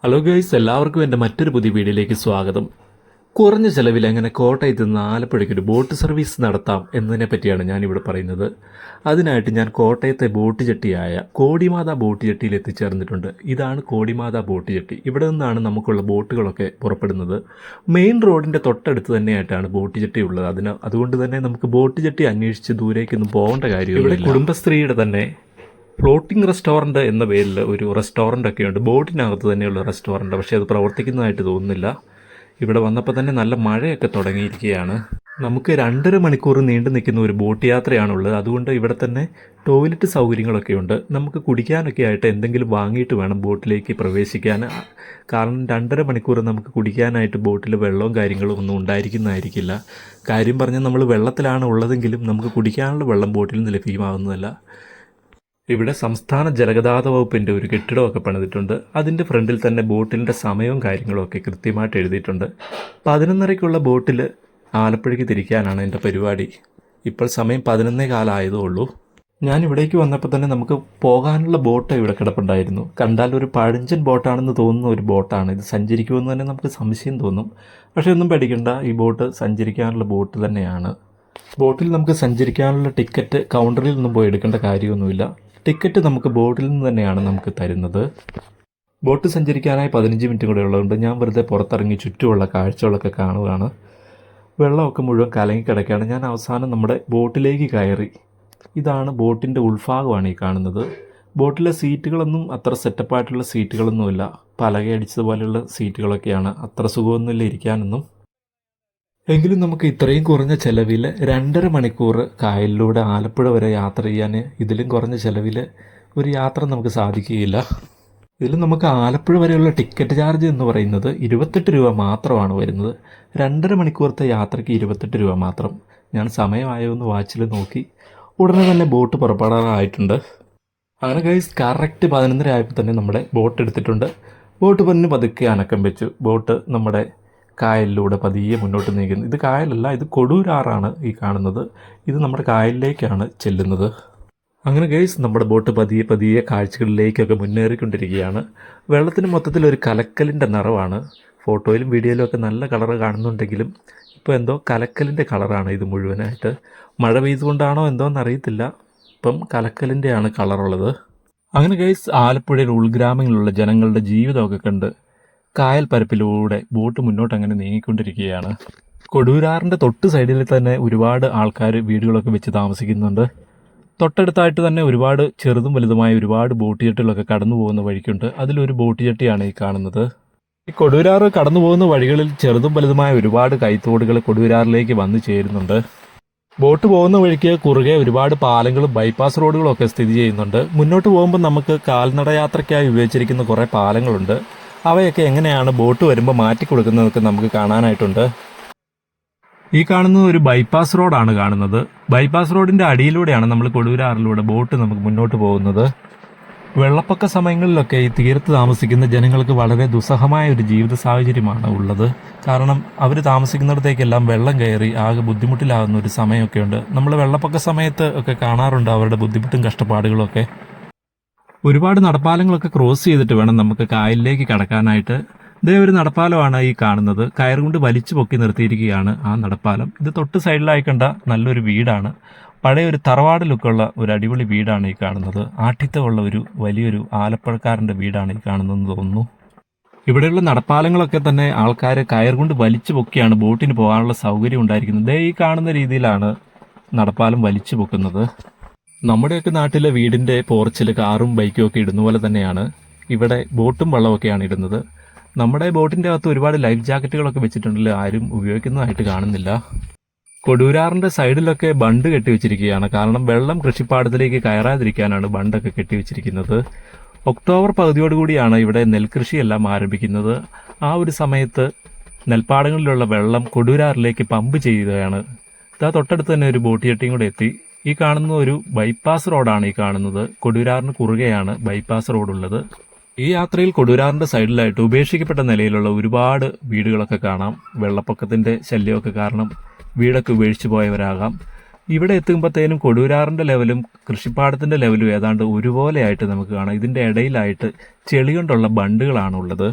Hello guys, എല്ലാവർക്കും എൻ്റെ മറ്റൊരു പുതിയ വീഡിയോയിലേക്ക് സ്വാഗതം. കുറഞ്ഞ ചിലവിൽ എങ്ങനെ കോട്ടയത്ത് നിന്ന് ആലപ്പുഴയ്ക്ക് ഒരു ബോട്ട് സർവീസ് നടത്താം എന്നതിനെ പറ്റിയാണ് ഞാനിവിടെ പറയുന്നത്. അതിനായിട്ട് ഞാൻ കോട്ടയത്തെ ബോട്ട് ജെട്ടിയായ കോടിമാത ബോട്ട് ജെട്ടിയിൽ എത്തിച്ചേർന്നിട്ടുണ്ട്. ഇതാണ് കോടിമാത ബോട്ട് ജെട്ടി. ഇവിടെ നിന്നാണ് നമുക്കുള്ള ബോട്ടുകളൊക്കെ പുറപ്പെടുന്നത്. മെയിൻ റോഡിൻ്റെ തൊട്ടടുത്ത് തന്നെയായിട്ടാണ് ബോട്ട് ജെട്ടി ഉള്ളത്. അതുകൊണ്ട് തന്നെ നമുക്ക് ബോട്ട് ജെട്ടി അന്വേഷിച്ച് ദൂരേക്കൊന്നും പോകേണ്ട കാര്യമില്ല. ഇവിടെ കുടുംബശ്രീയുടെ തന്നെ ഫ്ലോട്ടിംഗ് റെസ്റ്റോറൻറ്റ് എന്ന പേരിൽ ഒരു റെസ്റ്റോറൻ്റ് ഒക്കെ ഉണ്ട്. ബോട്ടിനകത്ത് തന്നെയുള്ള റെസ്റ്റോറൻറ്റ്, പക്ഷേ അത് പ്രവർത്തിക്കുന്നതായിട്ട് തോന്നുന്നില്ല. ഇവിടെ വന്നപ്പോൾ തന്നെ നല്ല മഴയൊക്കെ തുടങ്ങിയിരിക്കുകയാണ്. നമുക്ക് 2.5 മണിക്കൂർ നീണ്ടു നിൽക്കുന്ന ഒരു ബോട്ട് യാത്രയാണുള്ളത്. അതുകൊണ്ട് ഇവിടെ തന്നെ ടോയ്ലറ്റ് സൗകര്യങ്ങളൊക്കെ ഉണ്ട്. നമുക്ക് കുടിക്കാനൊക്കെ ആയിട്ട് എന്തെങ്കിലും വാങ്ങിയിട്ട് വേണം ബോട്ടിലേക്ക് പ്രവേശിക്കാൻ. കാരണം 2.5 മണിക്കൂർ നമുക്ക് കുടിക്കാനായിട്ട് ബോട്ടിൽ വെള്ളവും കാര്യങ്ങളും ഒന്നും ഉണ്ടായിരിക്കുന്നതായിരിക്കില്ല. കാര്യം പറഞ്ഞാൽ നമ്മൾ വെള്ളത്തിലാണ് ഉള്ളതെങ്കിലും നമുക്ക് കുടിക്കാനുള്ള വെള്ളം ബോട്ടിൽ നിന്ന് ലഭ്യമാകുന്നതല്ല. ഇവിടെ സംസ്ഥാന ജലഗതാഗത വകുപ്പിൻ്റെ ഒരു കെട്ടിടമൊക്കെ പണിതിട്ടുണ്ട്. അതിൻ്റെ ഫ്രണ്ടിൽ തന്നെ ബോട്ടിൻ്റെ സമയവും കാര്യങ്ങളുമൊക്കെ കൃത്യമായിട്ട് എഴുതിയിട്ടുണ്ട്. 11:30-ക്കുള്ള ബോട്ടിൽ ആലപ്പുഴയ്ക്ക് തിരിക്കാനാണ് എൻ്റെ പരിപാടി. ഇപ്പോൾ സമയം 11:15 ആയതേ ഉള്ളൂ. ഞാൻ ഇവിടേക്ക് വന്നപ്പോൾ തന്നെ നമുക്ക് പോകാനുള്ള ബോട്ട് ഇവിടെ കിടപ്പുണ്ടായിരുന്നു. കണ്ടാൽ ഒരു പഴഞ്ചൻ ബോട്ടാണെന്ന് തോന്നുന്ന ഒരു ബോട്ടാണ്. ഇത് സഞ്ചരിക്കുമെന്ന് തന്നെ നമുക്ക് സംശയം തോന്നും. പക്ഷേ ഒന്നും പേടിക്കണ്ട, ഈ ബോട്ട് സഞ്ചരിക്കാനുള്ള ബോട്ട് തന്നെയാണ്. ബോട്ടിൽ നമുക്ക് സഞ്ചരിക്കാനുള്ള ടിക്കറ്റ് കൗണ്ടറിൽ നിന്നും പോയി എടുക്കേണ്ട കാര്യമൊന്നുമില്ല. ടിക്കറ്റ് നമുക്ക് ബോട്ടിൽ നിന്ന് തന്നെയാണ് നമുക്ക് തരുന്നത്. ബോട്ട് സഞ്ചരിക്കാനായി 15 മിനിറ്റ് കൂടെ ഉള്ളതുകൊണ്ട് ഞാൻ വെറുതെ പുറത്തിറങ്ങി ചുറ്റുമുള്ള കാഴ്ചകളൊക്കെ കാണുകയാണ്. വെള്ളമൊക്കെ മുഴുവൻ കലങ്ങിക്കിടക്കുകയാണ്. ഞാൻ അവസാനം നമ്മുടെ ബോട്ടിലേക്ക് കയറി. ഇതാണ് ബോട്ടിൻ്റെ ഉൾഭാഗമാണ് ഈ കാണുന്നത്. ബോട്ടിലെ സീറ്റുകളൊന്നും അത്ര സെറ്റപ്പായിട്ടുള്ള സീറ്റുകളൊന്നുമില്ല. പലകയടിച്ചതുപോലെയുള്ള സീറ്റുകളൊക്കെയാണ്. അത്ര സുഖമൊന്നുമില്ല ഇരിക്കാനൊന്നും. എങ്കിലും നമുക്ക് ഇത്രയും കുറഞ്ഞ ചിലവിൽ 2.5 മണിക്കൂർ കായലിലൂടെ ആലപ്പുഴ വരെ യാത്ര ചെയ്യാൻ ഇതിലും കുറഞ്ഞ ചിലവിൽ ഒരു യാത്ര നമുക്ക് സാധിക്കുകയില്ല. ഇതിൽ നമുക്ക് ആലപ്പുഴ വരെയുള്ള ടിക്കറ്റ് ചാർജ് എന്ന് പറയുന്നത് 28 രൂപ മാത്രമാണ് വരുന്നത്. 2.5 മണിക്കൂറത്തെ യാത്രയ്ക്ക് 28 രൂപ മാത്രം. ഞാൻ സമയമായോ എന്ന് വാച്ചിൽ നോക്കി. ഉടനെ തന്നെ ബോട്ട് പുറപ്പെടാറായിട്ടുണ്ട്. അങ്ങനെ ഗൈസ്, കറക്റ്റ് 11:30 ആയപ്പോൾ തന്നെ നമ്മുടെ ബോട്ട് എടുത്തിട്ടുണ്ട്. ബോട്ട് പൊന്ന് പതുക്കെ അനക്കം വെച്ചു. ബോട്ട് നമ്മുടെ കായലിലൂടെ പതിയെ മുന്നോട്ട് നീങ്ങുന്നു. ഇത് കായലല്ല, ഇത് കൊടൂരാറാണ് ഈ കാണുന്നത്. ഇത് നമ്മുടെ കായലിലേക്കാണ് ചെല്ലുന്നത്. അങ്ങനെ ഗൈസ്, നമ്മുടെ ബോട്ട് പതിയെ പതിയെ കാഴ്ചകളിലേക്കൊക്കെ മുന്നേറിക്കൊണ്ടിരിക്കുകയാണ്. വെള്ളത്തിന് മൊത്തത്തിൽ ഒരു കലക്കലിൻ്റെ നിറവാണ്. ഫോട്ടോയിലും വീഡിയോയിലും ഒക്കെ നല്ല കളറ് കാണുന്നുണ്ടെങ്കിലും ഇപ്പോൾ എന്തോ കലക്കലിൻ്റെ കളറാണ് ഇത് മുഴുവനായിട്ട്. മഴ പെയ്തുകൊണ്ടാണോ എന്തോന്നറിയത്തില്ല, ഇപ്പം കലക്കലിൻ്റെയാണ് കളറുള്ളത്. അങ്ങനെ ഗൈസ്, ആലപ്പുഴയിൽ ഉൾഗ്രാമങ്ങളിലുള്ള ജനങ്ങളുടെ ജീവിതമൊക്കെ കണ്ട് കായൽ പരപ്പിലൂടെ ബോട്ട് മുന്നോട്ട് അങ്ങനെ നീങ്ങിക്കൊണ്ടിരിക്കുകയാണ്. കൊടൂരാറിൻ്റെ തൊട്ട് സൈഡിൽ തന്നെ ഒരുപാട് ആൾക്കാർ വീടുകളൊക്കെ വെച്ച് താമസിക്കുന്നുണ്ട്. തൊട്ടടുത്തായിട്ട് തന്നെ ഒരുപാട് ചെറുതും വലുതുമായ ഒരുപാട് ബോട്ട് ജെട്ടികളൊക്കെ കടന്നു പോകുന്ന വഴിക്കുണ്ട്. അതിലൊരു ബോട്ട് ജെട്ടിയാണ് ഈ കാണുന്നത്. ഈ കൊടൂരാറ് കടന്നു പോകുന്ന വഴികളിൽ ചെറുതും വലുതുമായ ഒരുപാട് കൈത്തോടുകൾ കൊടൂരാറിലേക്ക് വന്നു ചേരുന്നുണ്ട്. ബോട്ട് പോകുന്ന വഴിക്ക് കുറുകെ ഒരുപാട് പാലങ്ങളും ബൈപ്പാസ് റോഡുകളും ഒക്കെ സ്ഥിതി ചെയ്യുന്നുണ്ട്. മുന്നോട്ട് പോകുമ്പോൾ നമുക്ക് കാൽനട യാത്രയ്ക്കായി ഉപയോഗിച്ചിരിക്കുന്ന കുറേ പാലങ്ങളുണ്ട്. അവയൊക്കെ എങ്ങനെയാണ് ബോട്ട് വരുമ്പോൾ മാറ്റി കൊടുക്കുന്നതൊക്കെ നമുക്ക് കാണാനായിട്ടുണ്ട്. ഈ കാണുന്നത് ഒരു ബൈപ്പാസ് റോഡാണ് കാണുന്നത്. ബൈപ്പാസ് റോഡിൻ്റെ അടിയിലൂടെയാണ് നമ്മൾ കൊടൂരാറിലൂടെ ബോട്ട് നമുക്ക് മുന്നോട്ട് പോകുന്നത്. വെള്ളപ്പൊക്ക സമയങ്ങളിലൊക്കെ ഈ തീരത്ത് താമസിക്കുന്ന ജനങ്ങൾക്ക് വളരെ ദുസ്സഹമായ ഒരു ജീവിത സാഹചര്യമാണ് ഉള്ളത്. കാരണം അവർ താമസിക്കുന്നിടത്തേക്കെല്ലാം വെള്ളം കയറി ആകെ ബുദ്ധിമുട്ടിലാകുന്ന ഒരു സമയമൊക്കെ ഉണ്ട്. നമ്മൾ വെള്ളപ്പൊക്ക സമയത്ത് ഒക്കെ കാണാറുണ്ട് അവരുടെ ബുദ്ധിമുട്ടും കഷ്ടപ്പാടുകളും ഒക്കെ. ഒരുപാട് നടപ്പാലങ്ങളൊക്കെ ക്രോസ് ചെയ്തിട്ട് വേണം നമുക്ക് കായലിലേക്ക് കടക്കാനായിട്ട്. ഇതേ ഒരു നടപ്പാലമാണ് ഈ കാണുന്നത്. കയറുകൊണ്ട് വലിച്ചു പൊക്കി നിർത്തിയിരിക്കുകയാണ് ആ നടപ്പാലം. ഇത് തൊട്ട് സൈഡിലായി കണ്ട നല്ലൊരു വീടാണ്. പഴയ ഒരു തറവാട് ലുക്കുള്ള ഒരു അടിപൊളി വീടാണ് ഈ കാണുന്നത്. ആഠ്യത്വമുള്ള ഒരു വലിയൊരു ആലപ്പുഴക്കാരൻ്റെ വീടാണ് ഈ കാണുന്നതെന്ന് തോന്നുന്നു. ഇവിടെയുള്ള നടപ്പാലങ്ങളൊക്കെ തന്നെ ആൾക്കാർ കയറുകൊണ്ട് വലിച്ചു പൊക്കിയാണ് ബോട്ടിന് പോകാനുള്ള സൗകര്യം ഉണ്ടായിരിക്കുന്നത്. ഈ കാണുന്ന രീതിയിലാണ് നടപ്പാലം വലിച്ചു പൊക്കുന്നത്. നമ്മുടെയൊക്കെ നാട്ടിലെ വീടിൻ്റെ പോർച്ചിൽ കാറും ബൈക്കും ഒക്കെ ഇടുന്ന പോലെ തന്നെയാണ് ഇവിടെ ബോട്ടും വള്ളമൊക്കെയാണ് ഇടുന്നത്. നമ്മുടെ ബോട്ടിൻ്റെ അകത്ത് ഒരുപാട് ലൈഫ് ജാക്കറ്റുകളൊക്കെ വെച്ചിട്ടുണ്ടല്ലോ, ആരും ഉപയോഗിക്കുന്നതായിട്ട് കാണുന്നില്ല. കൊടൂരാറിൻ്റെ സൈഡിലൊക്കെ ബണ്ട് കെട്ടിവെച്ചിരിക്കുകയാണ്. കാരണം വെള്ളം കൃഷിപ്പാടത്തിലേക്ക് കയറാതിരിക്കാനാണ് ബണ്ടൊക്കെ കെട്ടിവെച്ചിരിക്കുന്നത്. ഒക്ടോബർ പകുതിയോടുകൂടിയാണ് ഇവിടെ നെൽകൃഷിയെല്ലാം ആരംഭിക്കുന്നത്. ആ ഒരു സമയത്ത് നെൽപ്പാടങ്ങളിലുള്ള വെള്ളം കൊടൂരാറിലേക്ക് പമ്പ് ചെയ്യുകയാണ്. ഇതാ തൊട്ടടുത്ത് തന്നെ ഒരു ബോട്ട് ജെട്ടിയും കൂടെ എത്തി. ഈ കാണുന്ന ഒരു ബൈപ്പാസ് റോഡാണ് ഈ കാണുന്നത്. കൊടൂരാറിന് കുറുകെയാണ് ബൈപ്പാസ് റോഡുള്ളത്. ഈ യാത്രയിൽ കൊടൂരാറിൻ്റെ സൈഡിലായിട്ട് ഉപേക്ഷിക്കപ്പെട്ട നിലയിലുള്ള ഒരുപാട് വീടുകളൊക്കെ കാണാം. വെള്ളപ്പൊക്കത്തിൻ്റെ ശല്യമൊക്കെ കാരണം വീടൊക്കെ ഉപേക്ഷിച്ച് പോയവരാകാം. ഇവിടെ എത്തുമ്പോഴത്തേനും കൊടൂരാറിൻ്റെ ലെവലും കൃഷിപ്പാടത്തിൻ്റെ ലെവലും ഏതാണ്ട് ഒരുപോലെയായിട്ട് നമുക്ക് കാണാം. ഇതിൻ്റെ ഇടയിലായിട്ട് ചെളി കൊണ്ടുള്ള ബണ്ടുകളാണുള്ളത്.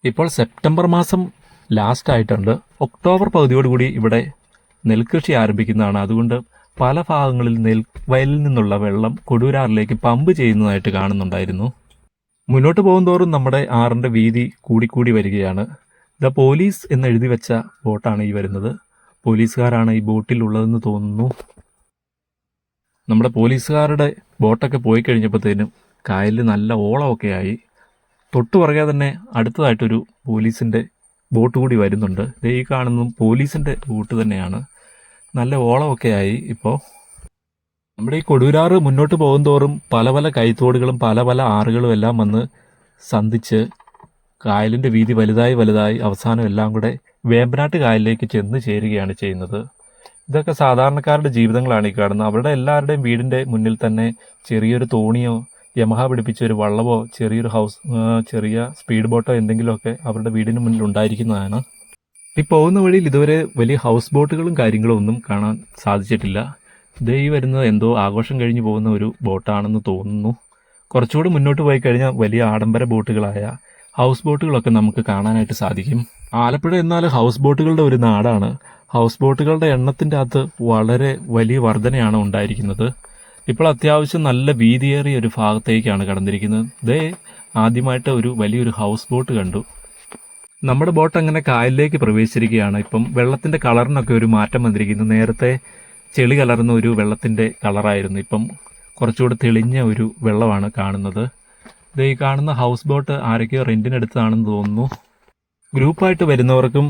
ഇപ്പോൾ സെപ്റ്റംബർ മാസം ലാസ്റ്റ് ആയിട്ടുണ്ട്. ഒക്ടോബർ പകുതിയോടുകൂടി ഇവിടെ നെൽകൃഷി ആരംഭിക്കുന്നതാണ്. അതുകൊണ്ട് പല ഭാഗങ്ങളിൽ നെൽവയലിൽ നിന്നുള്ള വെള്ളം കൊടൂരാറിലേക്ക് പമ്പ് ചെയ്യുന്നതായിട്ട് കാണുന്നുണ്ടായിരുന്നു. മുന്നോട്ട് പോകുന്തോറും നമ്മുടെ ആറിൻ്റെ വീതി കൂടിക്കൂടി വരികയാണ്. ദ പോലീസ് എന്ന് എഴുതി വെച്ച ബോട്ടാണ് ഈ വരുന്നത്. പോലീസുകാരാണ് ഈ ബോട്ടിൽ ഉള്ളതെന്ന് തോന്നുന്നു. നമ്മുടെ പോലീസുകാരുടെ ബോട്ടൊക്കെ പോയി കഴിഞ്ഞപ്പോഴത്തേനും കായലിൽ നല്ല ഓളമൊക്കെ ആയി. തൊട്ടു പുറകെ തന്നെ അടുത്തതായിട്ടൊരു പോലീസിൻ്റെ ബോട്ട് കൂടി വരുന്നുണ്ട്. ഈ കാണുന്നതും പോലീസിൻ്റെ ബോട്ട് തന്നെയാണ്. നല്ല ഓളമൊക്കെ ആയി. ഇപ്പോൾ നമ്മുടെ ഈ കൊടൂരാറ് മുന്നോട്ട് പോകുന്തോറും പല പല കൈത്തോടുകളും പല പല ആറുകളും എല്ലാം വന്ന് സന്ധിച്ച് കായലിൻ്റെ വീതി വലുതായി അവസാനം എല്ലാം കൂടെ വേമ്പനാട്ട് കായലിലേക്ക് ചെന്ന് ചേരുകയാണ് ചെയ്യുന്നത്. ഇതൊക്കെ സാധാരണക്കാരുടെ ജീവിതങ്ങളാണ് ഈ കാണുന്നത്. അവരുടെ എല്ലാവരുടെയും വീടിൻ്റെ മുന്നിൽ തന്നെ ചെറിയൊരു തോണിയോ യമഹ പിടിപ്പിച്ച ഒരു വള്ളമോ ചെറിയ സ്പീഡ് ബോട്ടോ എന്തെങ്കിലുമൊക്കെ അവരുടെ വീടിന് മുന്നിൽ ഉണ്ടായിരിക്കുന്നതാണ്. ഈ പോകുന്ന വഴിയിൽ ഇതുവരെ വലിയ ഹൗസ് ബോട്ടുകളും കാര്യങ്ങളും ഒന്നും കാണാൻ സാധിച്ചിട്ടില്ല. ഈ വരുന്നത് എന്തോ ആഘോഷം കഴിഞ്ഞ് പോകുന്ന ഒരു ബോട്ടാണെന്ന് തോന്നുന്നു. കുറച്ചുകൂടി മുന്നോട്ട് പോയി കഴിഞ്ഞാൽ വലിയ ആഡംബര ബോട്ടുകളായ ഹൗസ് ബോട്ടുകളൊക്കെ നമുക്ക് കാണാനായിട്ട് സാധിക്കും. ആലപ്പുഴ എന്നാൽ ഹൗസ് ബോട്ടുകളുടെ ഒരു നാടാണ്. ഹൗസ് ബോട്ടുകളുടെ എണ്ണത്തിൻ്റെ അകത്ത് വളരെ വലിയ വർധനയാണ് ഉണ്ടായിരിക്കുന്നത്. ഇപ്പോൾ അത്യാവശ്യം നല്ല വീതിയേറിയ ഒരു ഭാഗത്തേക്കാണ് കടന്നിരിക്കുന്നത്. ആദ്യമായിട്ട് വലിയൊരു ഹൗസ് ബോട്ട് കണ്ടു. നമ്മുടെ ബോട്ട് അങ്ങനെ കായലിലേക്ക് പ്രവേശിച്ചിരിക്കുകയാണ്. ഇപ്പം വെള്ളത്തിൻ്റെ കളറിനൊക്കെ ഒരു മാറ്റം വന്നിരിക്കുന്നു. നേരത്തെ ചെളി കലർന്ന ഒരു വെള്ളത്തിൻ്റെ കളറായിരുന്നു. ഇപ്പം കുറച്ചുകൂടി തെളിഞ്ഞ ഒരു വെള്ളമാണ് കാണുന്നത്. ഈ കാണുന്ന ഹൗസ് ബോട്ട് ആരൊക്കെയോ റെൻറ്റിനെടുത്തതാണെന്ന് തോന്നുന്നു. ഗ്രൂപ്പായിട്ട് വരുന്നവർക്കും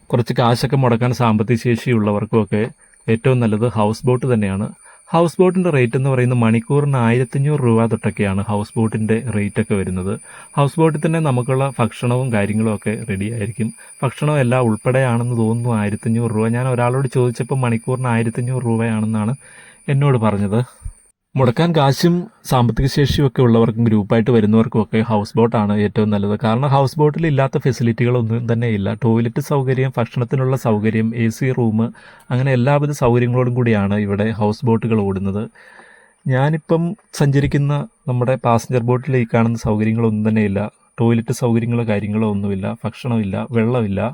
കുറച്ച് കാശൊക്കെ മുടക്കാൻ സാമ്പത്തിക ശേഷിയുള്ളവർക്കുമൊക്കെ ഏറ്റവും നല്ലത് ഹൗസ് ബോട്ട് തന്നെയാണ്. ഹൗസ് ബോട്ടിൻ്റെ റേറ്റ് എന്ന് പറയുന്നത് മണിക്കൂറിന് 1500 രൂപ തൊട്ടൊക്കെയാണ് ഹൗസ് ബോട്ടിൻ്റെ റേറ്റൊക്കെ വരുന്നത്. ഹൗസ് ബോട്ടിൽ തന്നെ നമുക്കുള്ള ഭക്ഷണവും കാര്യങ്ങളും ഒക്കെ റെഡി ആയിരിക്കും. ഭക്ഷണം എല്ലാം ഉൾപ്പെടെയാണെന്ന് തോന്നുന്നു 1500 രൂപ. ഞാൻ ഒരാളോട് ചോദിച്ചപ്പോൾ മണിക്കൂറിന് 1500 രൂപയാണെന്നാണ് എന്നോട് പറഞ്ഞത്. മുടക്കാൻ കാശും സാമ്പത്തിക ശേഷിയും ഒക്കെ ഉള്ളവർക്കും ഗ്രൂപ്പായിട്ട് വരുന്നവർക്കുമൊക്കെ ഹൗസ് ബോട്ടാണ് ഏറ്റവും നല്ലത്. കാരണം ഹൗസ് ബോട്ടിൽ ഇല്ലാത്ത ഫെസിലിറ്റികളൊന്നും തന്നെ ഇല്ല. ടോയ്ലറ്റ് സൗകര്യം, ഭക്ഷണത്തിനുള്ള സൗകര്യം, AC റൂം, അങ്ങനെ എല്ലാവിധ സൗകര്യങ്ങളോടും കൂടിയാണ് ഇവിടെ ഹൗസ് ബോട്ടുകൾ ഓടുന്നത്. ഞാനിപ്പം സഞ്ചരിക്കുന്ന നമ്മുടെ പാസഞ്ചർ ബോട്ടിൽ ഈ കാണുന്ന സൗകര്യങ്ങളൊന്നും തന്നെ ഇല്ല. ടോയ്ലറ്റ് സൗകര്യങ്ങളോ കാര്യങ്ങളോ ഒന്നുമില്ല, ഭക്ഷണമില്ല, വെള്ളമില്ല.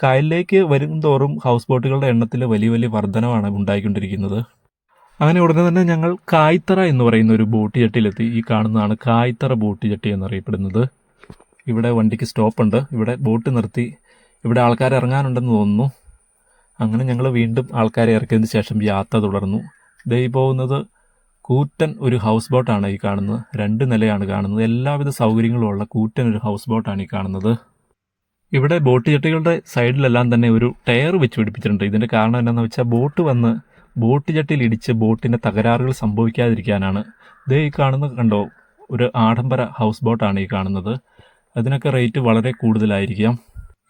കായലിലേക്ക് വരും തോറും ഹൗസ് ബോട്ടുകളുടെ എണ്ണത്തിൽ വലിയ വലിയ വർധനമാണ് ഉണ്ടായിക്കൊണ്ടിരിക്കുന്നത്. അങ്ങനെ ഉടനെ തന്നെ ഞങ്ങൾ കായ്ത്തറ എന്ന് പറയുന്ന ഒരു ബോട്ട് ജെട്ടിയിലെത്തി. ഈ കാണുന്നതാണ് കായ്ത്തറ ബോട്ട് ജെട്ടി എന്നറിയപ്പെടുന്നത്. ഇവിടെ വണ്ടിക്ക് സ്റ്റോപ്പുണ്ട്. ഇവിടെ ബോട്ട് നിർത്തി ഇവിടെ ആൾക്കാർ ഇറങ്ങാനുണ്ടെന്ന് തോന്നുന്നു. അങ്ങനെ ഞങ്ങൾ വീണ്ടും ആൾക്കാരെ ഇറക്കിയതിന് ശേഷം യാത്ര തുടർന്നു. ഈ പോകുന്നത് കൂറ്റൻ ഒരു ഹൗസ് ബോട്ടാണ് ഈ കാണുന്നത്. 2 നിലയാണ് കാണുന്നത്. എല്ലാവിധ സൗകര്യങ്ങളുമുള്ള കൂറ്റൻ ഒരു ഹൗസ് ബോട്ടാണ് ഈ കാണുന്നത്. ഇവിടെ ബോട്ട് ജെട്ടികളുടെ സൈഡിലെല്ലാം തന്നെ ഒരു ടയർ വെച്ച് പിടിപ്പിച്ചിട്ടുണ്ട്. ഇതിൻ്റെ കാരണം എന്താണെന്ന് വെച്ചാൽ ബോട്ട് ജെട്ടിയിൽ ഇടിച്ച് ബോട്ടിൻ്റെ തകരാറുകൾ സംഭവിക്കാതിരിക്കാനാണ്. ഈ കാണുന്നത് കണ്ടോ, ഒരു ആഡംബര ഹൗസ് ബോട്ടാണ് ഈ കാണുന്നത്. അതിനൊക്കെ റേറ്റ് വളരെ കൂടുതലായിരിക്കാം.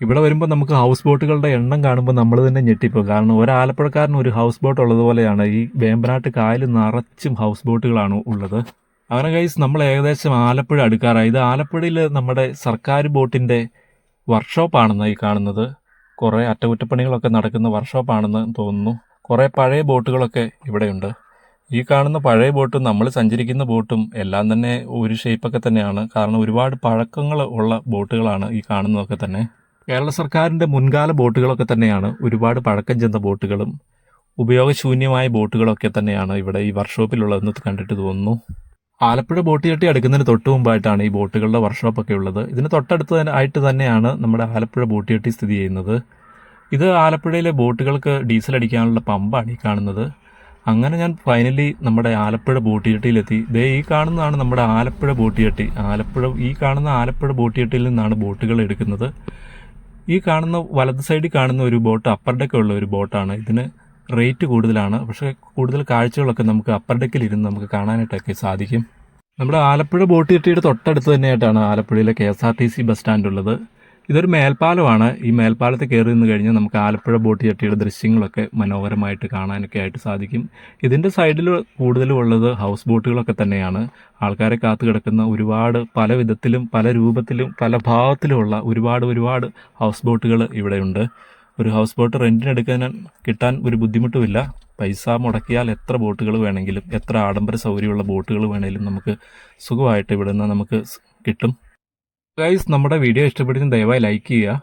ഇവിടെ വരുമ്പോൾ നമുക്ക് ഹൗസ് ബോട്ടുകളുടെ എണ്ണം കാണുമ്പോൾ നമ്മൾ തന്നെ ഞെട്ടിപ്പോകും. കാരണം ഒരാലപ്പുഴക്കാരന് ഒരു ഹൗസ് ബോട്ട് ഉള്ളതുപോലെയാണ് ഈ വേമ്പനാട്ട് കായൽ നിറച്ചും ഹൗസ് ബോട്ടുകളാണ് ഉള്ളത്. അങ്ങനെ ഗൈസ്, നമ്മൾ ഏകദേശം ആലപ്പുഴ അടുക്കാറായി. ഇത് ആലപ്പുഴയിൽ നമ്മുടെ സർക്കാർ ബോട്ടിൻ്റെ വർക്ക്ഷോപ്പാണെന്ന് ഈ കാണുന്നത്. കുറേ അറ്റകുറ്റപ്പണികളൊക്കെ നടക്കുന്ന വർക്ക്ഷോപ്പാണെന്ന് തോന്നുന്നു. കുറേ പഴയ ബോട്ടുകളൊക്കെ ഇവിടെയുണ്ട്. ഈ കാണുന്ന പഴയ ബോട്ടും നമ്മൾ സഞ്ചരിക്കുന്ന ബോട്ടും എല്ലാം തന്നെ ഒരു ഷേപ്പൊക്കെ തന്നെയാണ്. കാരണം ഒരുപാട് പഴക്കങ്ങൾ ഉള്ള ബോട്ടുകളാണ് ഈ കാണുന്നതൊക്കെ തന്നെ. കേരള സർക്കാരിൻ്റെ മുൻകാല ബോട്ടുകളൊക്കെ തന്നെയാണ്. ഒരുപാട് പഴക്കം ചെന്ന ബോട്ടുകളും ഉപയോഗശൂന്യമായ ബോട്ടുകളൊക്കെ തന്നെയാണ് ഇവിടെ ഈ വർക്ക്ഷോപ്പിലുള്ളതെന്ന് കണ്ടിട്ട് തോന്നുന്നു. ആലപ്പുഴ ബോട്ട് ജെട്ടി അടുക്കുന്നതിന് തൊട്ട് മുമ്പായിട്ടാണ് ഈ ബോട്ടുകളുടെ വർക്ക്ഷോപ്പൊക്കെ ഉള്ളത്. ഇതിന് തൊട്ടടുത്തായിട്ട് തന്നെയാണ് നമ്മുടെ ആലപ്പുഴ ബോട്ട് ജെട്ടി സ്ഥിതി ചെയ്യുന്നത്. ഇത് ആലപ്പുഴയിലെ ബോട്ടുകൾക്ക് ഡീസൽ അടിക്കാനുള്ള പമ്പാണ് ഈ കാണുന്നത്. അങ്ങനെ ഞാൻ ഫൈനലി നമ്മുടെ ആലപ്പുഴ ബോട്ട് ജെട്ടിയിലെത്തി. ഈ കാണുന്നതാണ് നമ്മുടെ ആലപ്പുഴ ബോട്ട് ജെട്ടി. ഈ കാണുന്ന ആലപ്പുഴ ബോട്ട് ജെട്ടിയിൽ നിന്നാണ് ബോട്ടുകൾ എടുക്കുന്നത്. ഈ കാണുന്ന വലത് സൈഡിൽ കാണുന്ന ഒരു ബോട്ട് അപ്പർ ഡെക്ക് ഉള്ള ഒരു ബോട്ടാണ്. ഇതിന് റേറ്റ് കൂടുതലാണ്. പക്ഷേ കൂടുതൽ കാഴ്ചകളൊക്കെ നമുക്ക് അപ്പർ ഡെക്കിൽ ഇരുന്ന് നമുക്ക് കാണാനായിട്ടൊക്കെ സാധിക്കും. നമ്മുടെ ആലപ്പുഴ ബോട്ട് ജെട്ടിയുടെ തൊട്ടടുത്ത് തന്നെയായിട്ടാണ് ആലപ്പുഴയിലെ KSRTC ബസ് സ്റ്റാൻഡ് ഉള്ളത്. ഇതൊരു മേൽപ്പാലമാണ്. ഈ മേൽപ്പാലത്തിൽ കയറി നിന്ന് കഴിഞ്ഞാൽ നമുക്ക് ആലപ്പുഴ ബോട്ട് ജെട്ടിയുടെ ദൃശ്യങ്ങളൊക്കെ മനോഹരമായിട്ട് കാണാനൊക്കെ ആയിട്ട് സാധിക്കും. ഇതിൻ്റെ സൈഡിൽ കൂടുതലും ഉള്ളത് ഹൗസ് ബോട്ടുകളൊക്കെ തന്നെയാണ്. ആൾക്കാരെ കാത്തു കിടക്കുന്ന ഒരുപാട് പല വിധത്തിലും പല രൂപത്തിലും പല ഭാവത്തിലുമുള്ള ഒരുപാട് ഹൗസ് ബോട്ടുകൾ ഇവിടെയുണ്ട്. ഒരു ഹൗസ് ബോട്ട് റെൻറ്റിനെടുക്കാൻ കിട്ടാൻ ഒരു ബുദ്ധിമുട്ടുമില്ല. പൈസ മുടക്കിയാൽ എത്ര ബോട്ടുകൾ വേണമെങ്കിലും, എത്ര ആഡംബര സൗകര്യമുള്ള ബോട്ടുകൾ വേണമെങ്കിലും നമുക്ക് സുഖമായിട്ട് ഇവിടെ നിന്ന് നമുക്ക് കിട്ടും. ഗൈസ്, നമ്മുടെ വീഡിയോ ഇഷ്ടപ്പെടുന്ന ദയവായി ലൈക്ക് ചെയ്യുക.